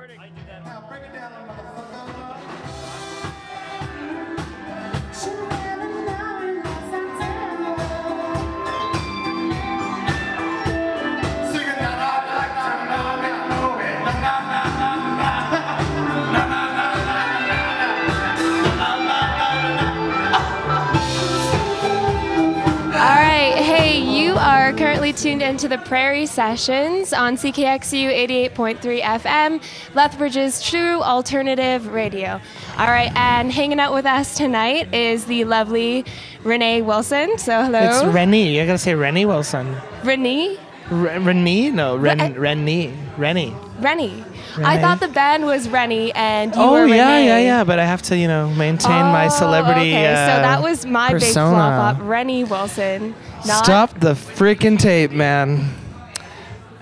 Now bring it down, motherfucker. Are currently tuned into the Prairie sessions on CKXU 88.3 FM, Lethbridge's true alternative radio. All right, and hanging out with us tonight is the lovely Renny Wilson. So hello. It's Renny. You gotta say Renny Wilson. Renny? Renny? No, Renny. Renny. Renny. I thought the band was Renny and you were Renee. yeah. But I have to, maintain my celebrity okay. So that was my persona. big flop up. Renny Wilson. Stop the freaking tape, man.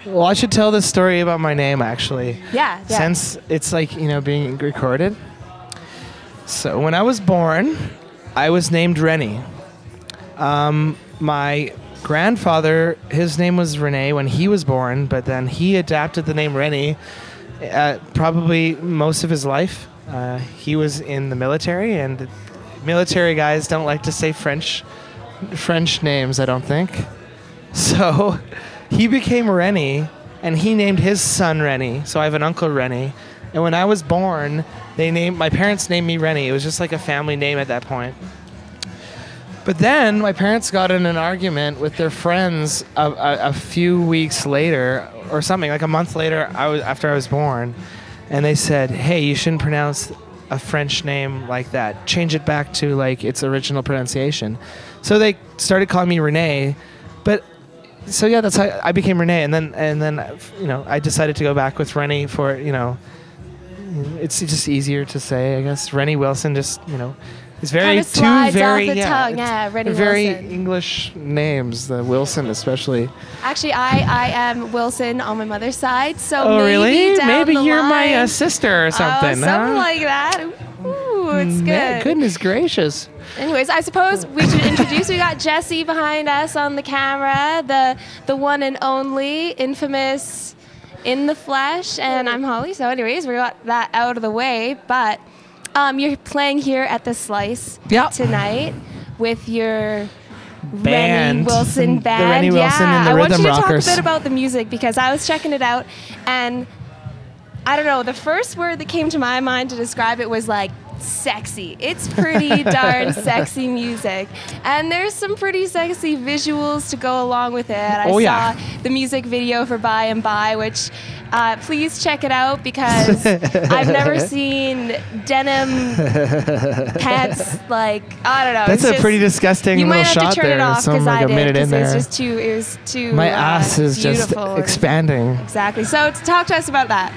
Well, I should tell this story about my name, actually. Yeah. Since it's being recorded. So when I was born, I was named Renny. My grandfather, his name was Renee when he was born, but then he adapted the name Renny probably most of his life. He was in the military, and military guys don't like to say French names, I don't think. So he became Renny, and he named his son Renny. So I have an uncle Renny. And when I was born, my parents named me Renny. It was just like a family name at that point. But then my parents got in an argument with their friends a few weeks later, or something, like a month later after I was born. And they said, hey, you shouldn't pronounce a French name like that. Change it back to like its original pronunciation. So they started calling me Renee. So yeah, that's how I became Renee. And then I decided to go back with Renny for, it's just easier to say, I guess. Renny Wilson just, it's very Renny very Wilson. English names, the Wilson especially. Actually, I am Wilson on my mother's side, so maybe down you're the line, my sister or something. Something like that. Ooh, it's good. Goodness gracious. Anyways, I suppose we should introduce. We got Jesse behind us on the camera, the one and only, infamous, in the flesh, and I'm Holly. So, anyways, we got that out of the way, but. You're playing here at the Slice tonight with your band. Renny Wilson band. The Renny Wilson and the Rhythm Rockers. I want you to talk a bit about the music because I was checking it out and I don't know, the first word that came to my mind to describe it was like sexy. It's pretty darn sexy music. And there's some pretty sexy visuals to go along with it. I saw the music video for By and By, which please check it out because I've never seen denim pants like, I don't know. That's a pretty disgusting little shot there. You might have to turn it off because I did because it was too my ass is beautiful just expanding. Exactly. So talk to us about that.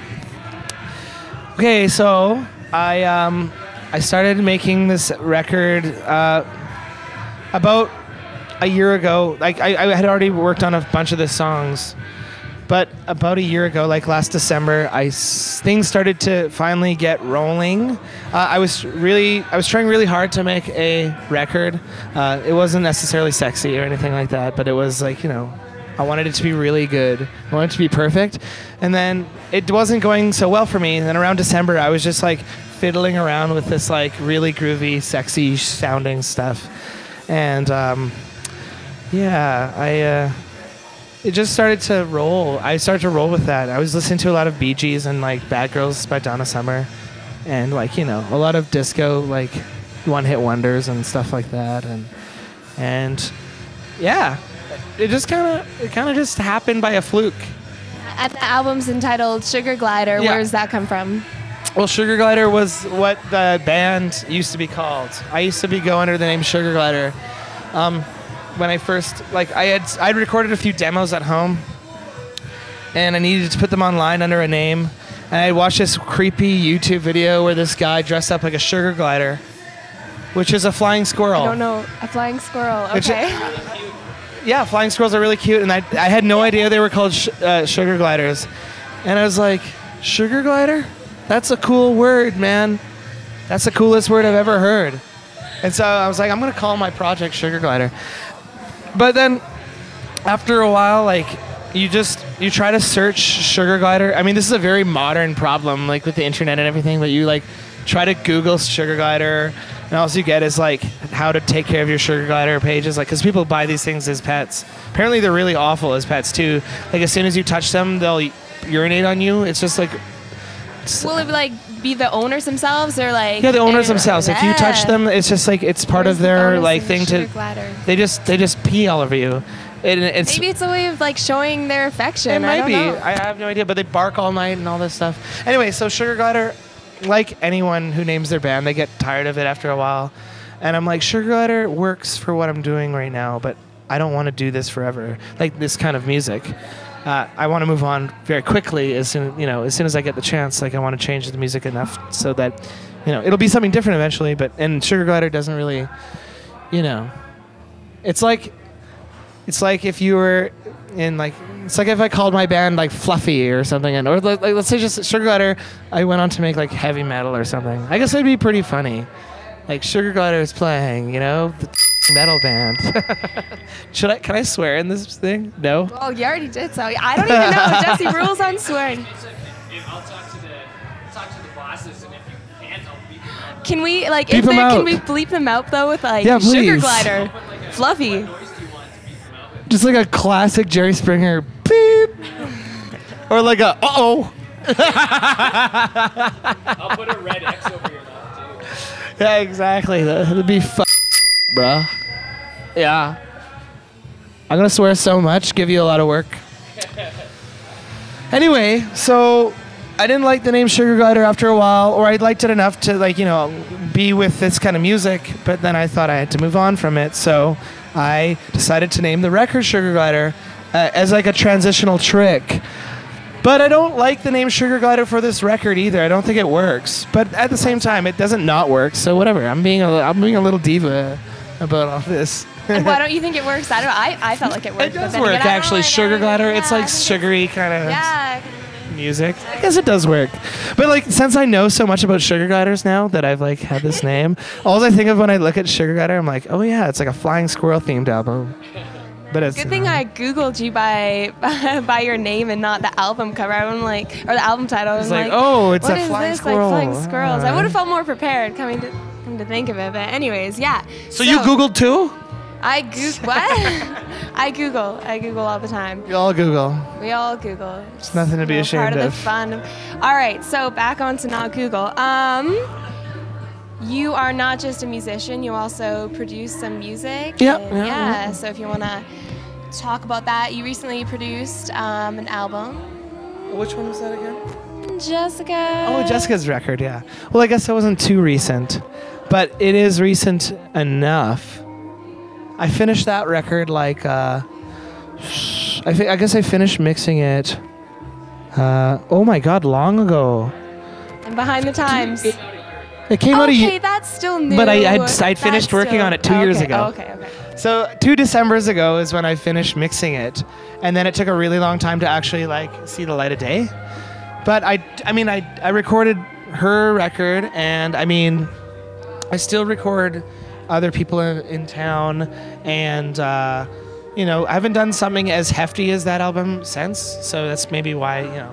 Okay, so I started making this record about a year ago. Like I had already worked on a bunch of the songs, but about a year ago, like last December, things started to finally get rolling. I was trying really hard to make a record. It wasn't necessarily sexy or anything like that, but it was like, I wanted it to be really good. I wanted it to be perfect. And then it wasn't going so well for me. And then around December, I was just like fiddling around with this like really groovy, sexy sounding stuff. And it just started to roll. I started to roll with that. I was listening to a lot of Bee Gees and like Bad Girls by Donna Summer. And like, a lot of disco, like one-hit wonders and stuff like that. And yeah. It kind of just happened by a fluke. And the album's entitled Sugar Glider. Yeah. Where does that come from? Well, Sugar Glider was what the band used to be called. I used to go under the name Sugar Glider. When I first, I'd recorded a few demos at home, and I needed to put them online under a name. And I watched this creepy YouTube video where this guy dressed up like a sugar glider, which is a flying squirrel. I don't know, a flying squirrel. Okay. Yeah, flying squirrels are really cute, and I had no idea they were called sugar gliders. And I was like, sugar glider? That's a cool word, man. That's the coolest word I've ever heard. And so I was like, I'm going to call my project Sugar Glider. But then after a while, you try to search sugar glider. I mean, this is a very modern problem, like with the internet and everything. But you like try to Google sugar glider, and all you get is like how to take care of your sugar glider pages, like because people buy these things as pets. Apparently, they're really awful as pets too. Like as soon as you touch them, they'll urinate on you. It's just like. Will it like be the owners themselves or like? Yeah, the owners themselves. If you touch them, it's just like it's part of their like thing to. They just pee all over you. It's maybe it's a way of like showing their affection. It might be. Know. I have no idea, but they bark all night and all this stuff. Anyway, so sugar glider, like anyone who names their band, they get tired of it after a while. And I'm like, sugar glider works for what I'm doing right now, but I don't want to do this forever. Like this kind of music. I want to move on very quickly as soon as I get the chance. Like I want to change the music enough so that, it'll be something different eventually. And sugar glider doesn't really, it's like if you were in like, it's like if I called my band like Fluffy or something, or like let's say just sugar glider. I went on to make like heavy metal or something. I guess it'd be pretty funny. Like sugar glider is playing, the metal band. Can I swear in this thing? No? Well, you already did so. I don't even know. Jesse, rules on swearing. I'll talk to the bosses, and if you can't, I'll beep them out. Can we like Beep them out. can we bleep them out though with like Yeah, sugar please. glider, Fluffy? Just like a classic Jerry Springer beep. Or like a uh-oh. I'll put a red X over your mouth, too. Yeah, exactly. That'd be bruh. Yeah. I'm gonna swear so much, give you a lot of work. Anyway, so I didn't like the name Sugar Glider after a while, or I liked it enough to be with this kind of music, but then I thought I had to move on from it, so I decided to name the record Sugar Glider as like a transitional trick. But I don't like the name Sugar Glider for this record either. I don't think it works. But at the same time, it doesn't not work. So whatever. I'm being a little diva about all this. And why don't you think it works? I don't know. I felt like it worked. It does work actually. Sugar Glider. It's like sugary kind of music. I guess it does work. But like since I know so much about Sugar Gliders now that I've like had this name, all I think of when I look at Sugar Glider, I'm like, oh yeah, it's like a flying squirrel themed album. But it's good thing I Googled you by your name and not the album cover. I'm like, or the album title. It's like, oh, it's what a is flying this? squirrel. Like flying squirrels. I would have felt more prepared coming to think of it. But anyways, yeah. So you Googled too? I Google what? I Google all the time. You all Google. We all Google. It's nothing to be ashamed of. Part of of. the fun. All right, so back on to not Google. You are not just a musician, you also produce some music. Yeah. So if you want to talk about that, you recently produced an album. Which one was that again? Jessica. Oh, Jessica's record, yeah. Well, I guess it wasn't too recent, but it is recent enough. I finished that record like, I guess I finished mixing it, oh my God, long ago. And behind the times. It came out Okay, that's still new. But I'd finished working on it 2 years ago. Okay. So 2 Decembers ago is when I finished mixing it, and then it took a really long time to actually like see the light of day. But I recorded her record, and I still record other people in town, and I haven't done something as hefty as that album since. So that's maybe why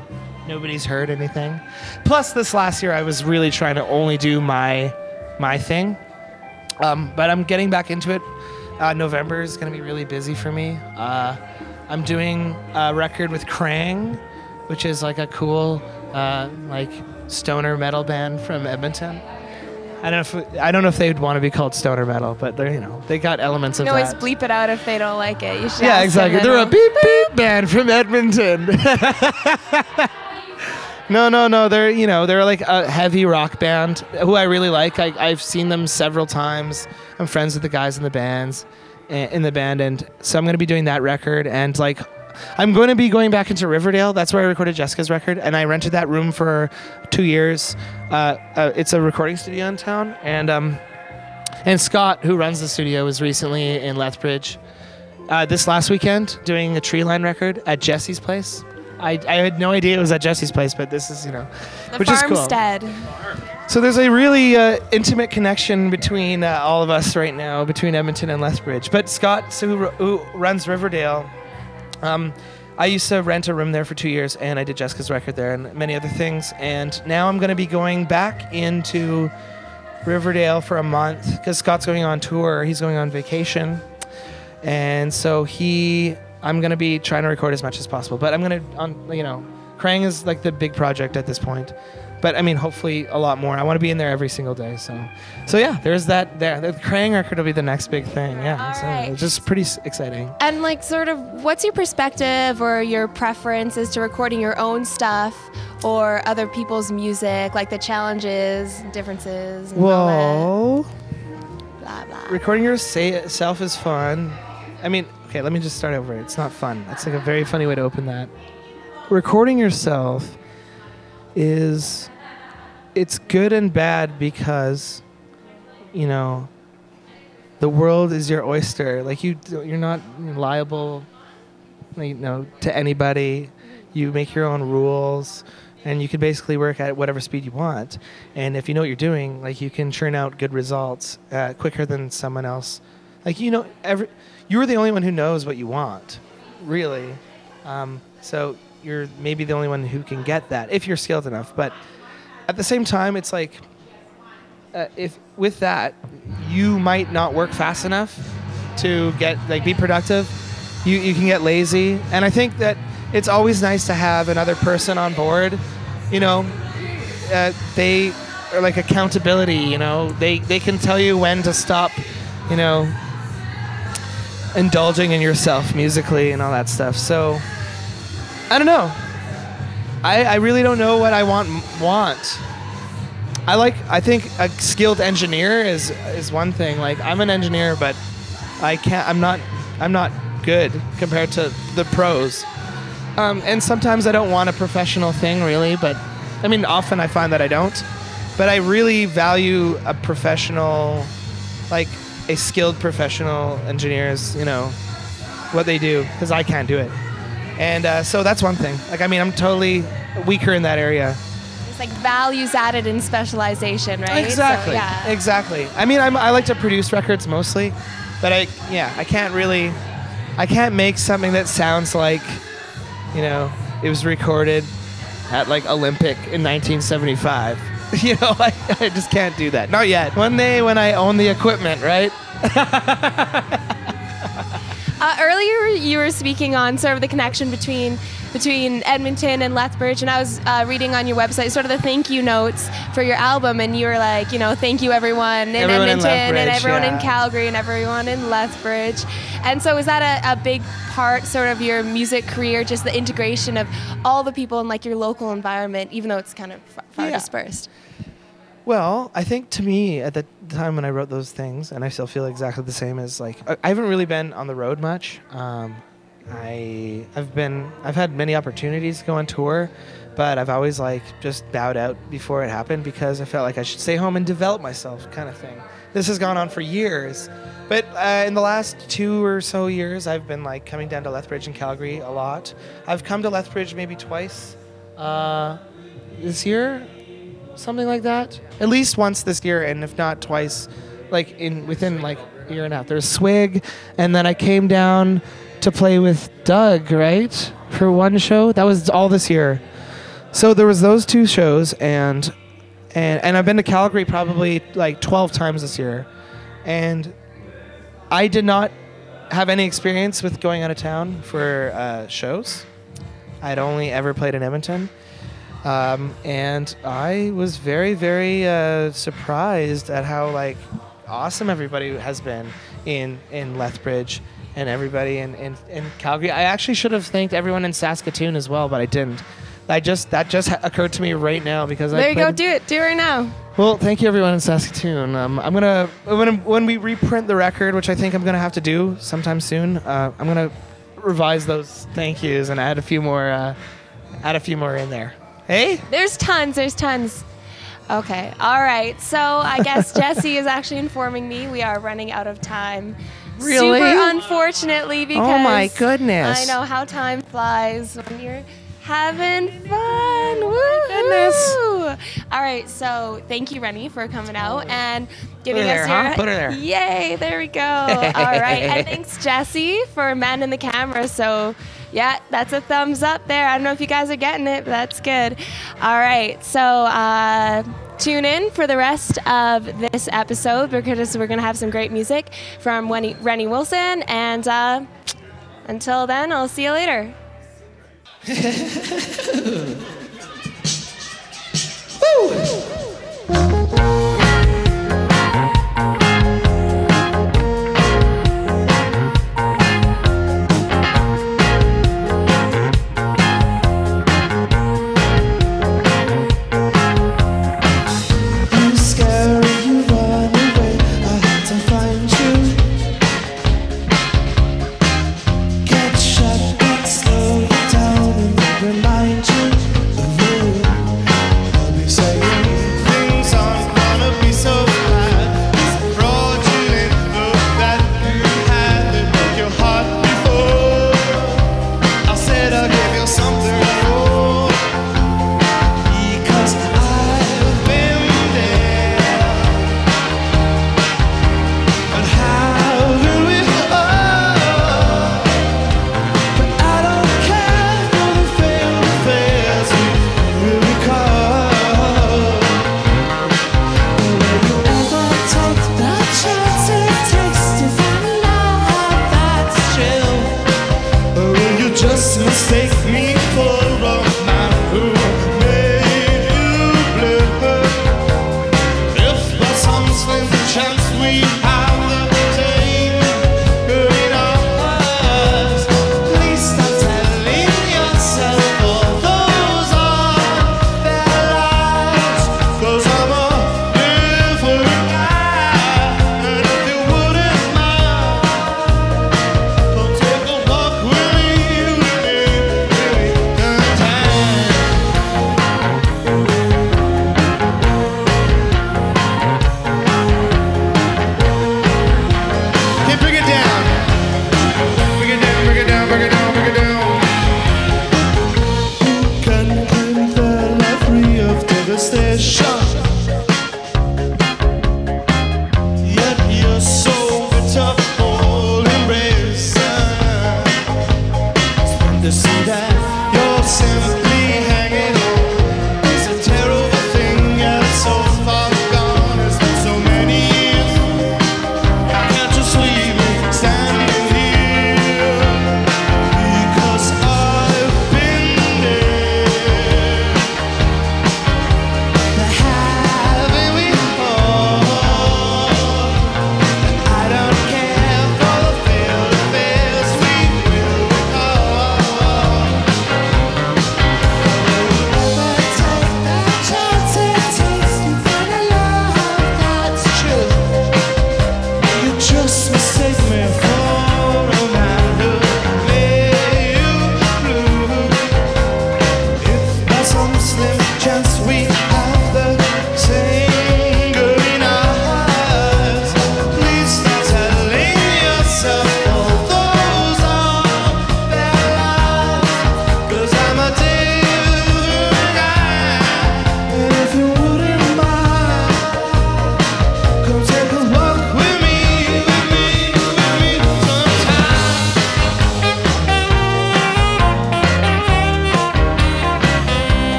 nobody's heard anything. Plus, this last year I was really trying to only do my thing, but I'm getting back into it. November is going to be really busy for me. I'm doing a record with Krang, which is like a cool like stoner metal band from Edmonton. I don't know if they'd want to be called stoner metal, but they're they got elements of that. You can always bleep it out if they don't like it. You should Yeah, ask exactly. them, They're a beep beep band from Edmonton. No. They're like a heavy rock band who I really like. I've seen them several times. I'm friends with the guys in the band, and so I'm going to be doing that record. And like, I'm going to be going back into Riverdale. That's where I recorded Jessica's record, and I rented that room for 2 years. It's a recording studio in town, and Scott, who runs the studio, was recently in Lethbridge this last weekend doing a Treeline record at Jesse's place. I had no idea it was at Jesse's place, but this is, which is cool. Farmstead. So there's a really intimate connection between all of us right now, between Edmonton and Lethbridge. But Scott, who runs Riverdale, I used to rent a room there for 2 years, and I did Jessica's record there and many other things. And now I'm going to be going back into Riverdale for a month because Scott's going on tour. He's going on vacation. And so I'm going to be trying to record as much as possible. But I'm going to, Krang is like the big project at this point. But I mean, hopefully a lot more. I want to be in there every single day. So yeah, there's that there. The Krang record will be the next big thing. Yeah. All so right. it's just pretty exciting. And like sort of what's your perspective or your preference as to recording your own stuff or other people's music, like the challenges, differences, and all Well, that? Blah, blah. recording yourself is fun. I mean, okay, let me just start over. It's not fun. That's like a very funny way to open that. Recording yourself it's good and bad because, the world is your oyster. Like you're not liable, to anybody. You make your own rules, and you can basically work at whatever speed you want. And if you know what you're doing, like you can churn out good results quicker than someone else. Like you're the only one who knows what you want, really. So you're maybe the only one who can get that if you're skilled enough. But at the same time, it's like if with that you might not work fast enough to be productive. You can get lazy, and I think that it's always nice to have another person on board. They are like accountability. They can tell you when to stop. Indulging in yourself musically and all that stuff. So I don't know. I really don't know what I want. I think a skilled engineer is one thing. Like I'm an engineer, but I'm not good compared to the pros. And sometimes I don't want a professional thing really, but I mean often I find that I don't. But I really value a professional, like a skilled professional engineers, what they do, because I can't do it. And so that's one thing. Like, I mean, I'm totally weaker in that area. It's like values added in specialization, right? Exactly. So, yeah. Exactly. I mean, I like to produce records mostly, but I can't make something that sounds like, it was recorded at like Olympic in 1975. I just can't do that. Not yet. One day when I own the equipment, right? Earlier, you were speaking on sort of the connection between Edmonton and Lethbridge, and I was reading on your website sort of the thank you notes for your album, and you were like, thank you everyone in Edmonton and everyone in Calgary and everyone in Lethbridge. And so is that a big part sort of your music career, just the integration of all the people in like your local environment, even though it's kind of far dispersed? Well, I think to me at the time when I wrote those things, and I still feel exactly the same as like I haven't really been on the road much. I've had many opportunities to go on tour, but I've always like just bowed out before it happened because I felt like I should stay home and develop myself, kind of thing. This has gone on for years, but in the last 2 or so years, I've been like coming down to Lethbridge and Calgary a lot. I've come to Lethbridge maybe twice this year. Something like that. At least once this year, and if not twice, like within like a year and a half. There's Swig, and then I came down to play with Doug, right? For one show. That was all this year. So there was those 2 shows, and I've been to Calgary probably like 12 times this year. And I did not have any experience with going out of town for shows. I'd only ever played in Edmonton. And I was very, very surprised at how like awesome everybody has been in Lethbridge and everybody in Calgary. I actually should have thanked everyone in Saskatoon as well, but I didn't. That just occurred to me right now because there you go. Do it right now. Well, thank you everyone in Saskatoon. I'm gonna when we reprint the record, which I think I'm gonna have to do sometime soon. I'm gonna revise those thank yous and add a few more in there. Hey? There's tons. Okay. All right. So I guess Jesse is actually informing me we are running out of time. Really? Super unfortunately, because oh my goodness. I know how time flies when you're having fun. Woo! Goodness. All right. So thank you, Renny, for coming out and giving Put her us there, your huh? Put her there. Yay! There we go. All right. And thanks, Jesse, for manning the camera so Yeah, that's a thumbs up there. I don't know if you guys are getting it, but that's good. All right, so tune in for the rest of this episode because we're going to have some great music from Renny Wilson. And until then, I'll see you later. Woo! The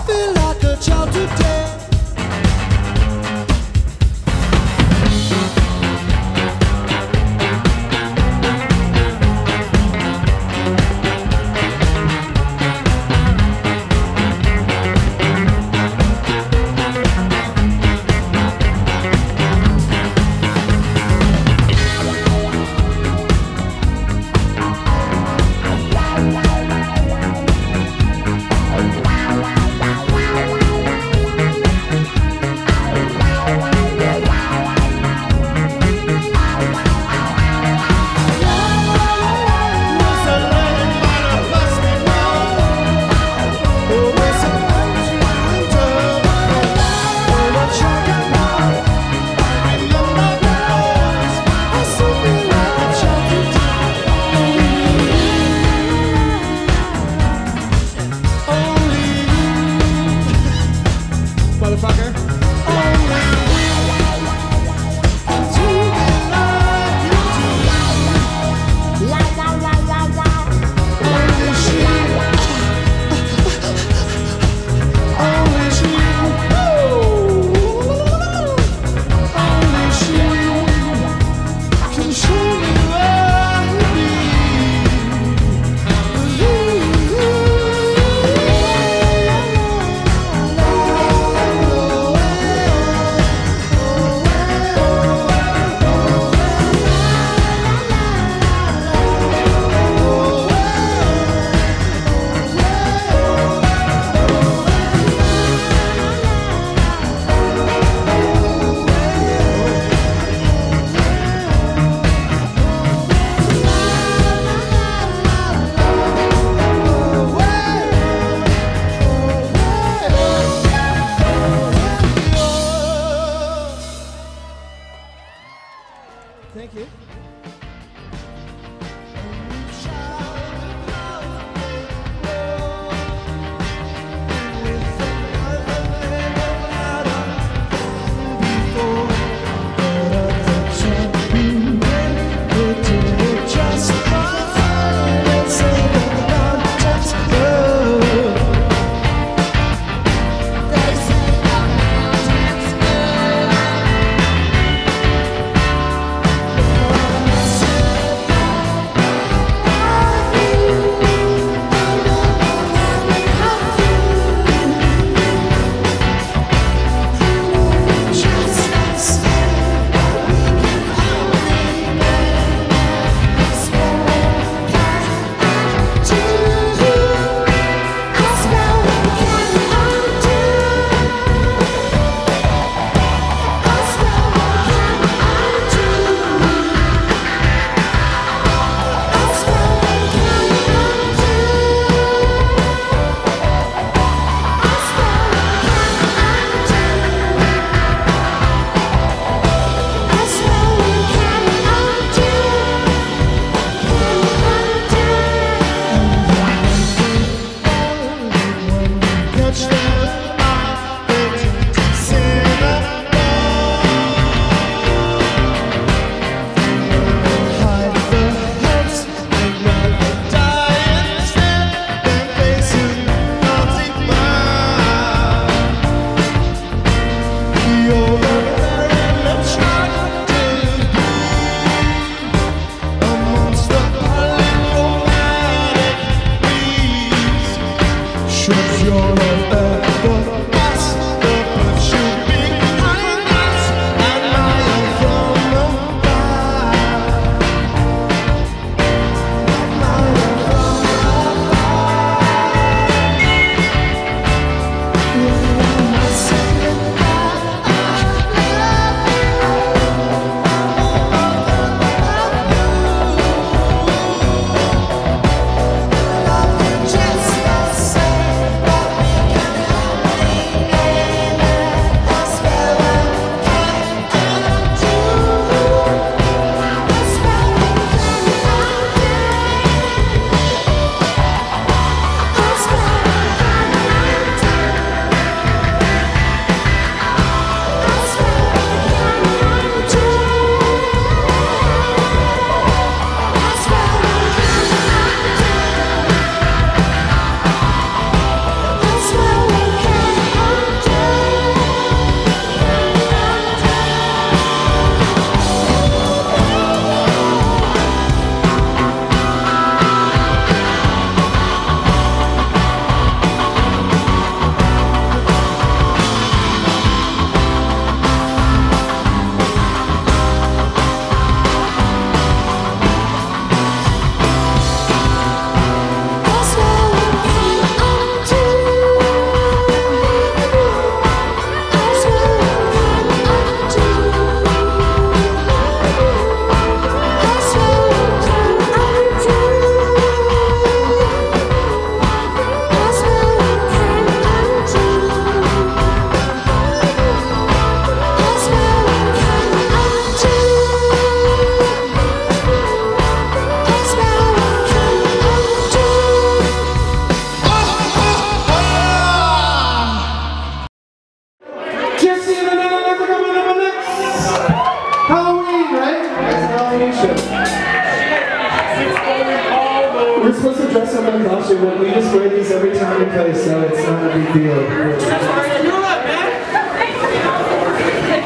feel like a child today.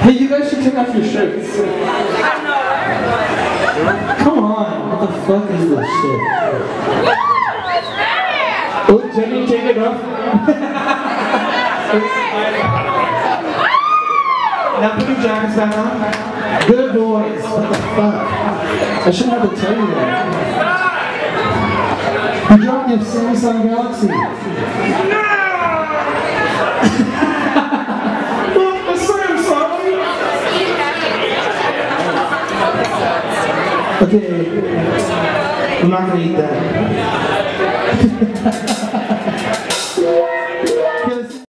Hey, you guys should take off your shirts. Come on, what the fuck is this shit? Oh, Jenny, take it off. Now put your jackets back on. Good boys. What the fuck? I shouldn't have to tell you that. You dropped your Samsung Galaxy. Okay, I'm not gonna eat that.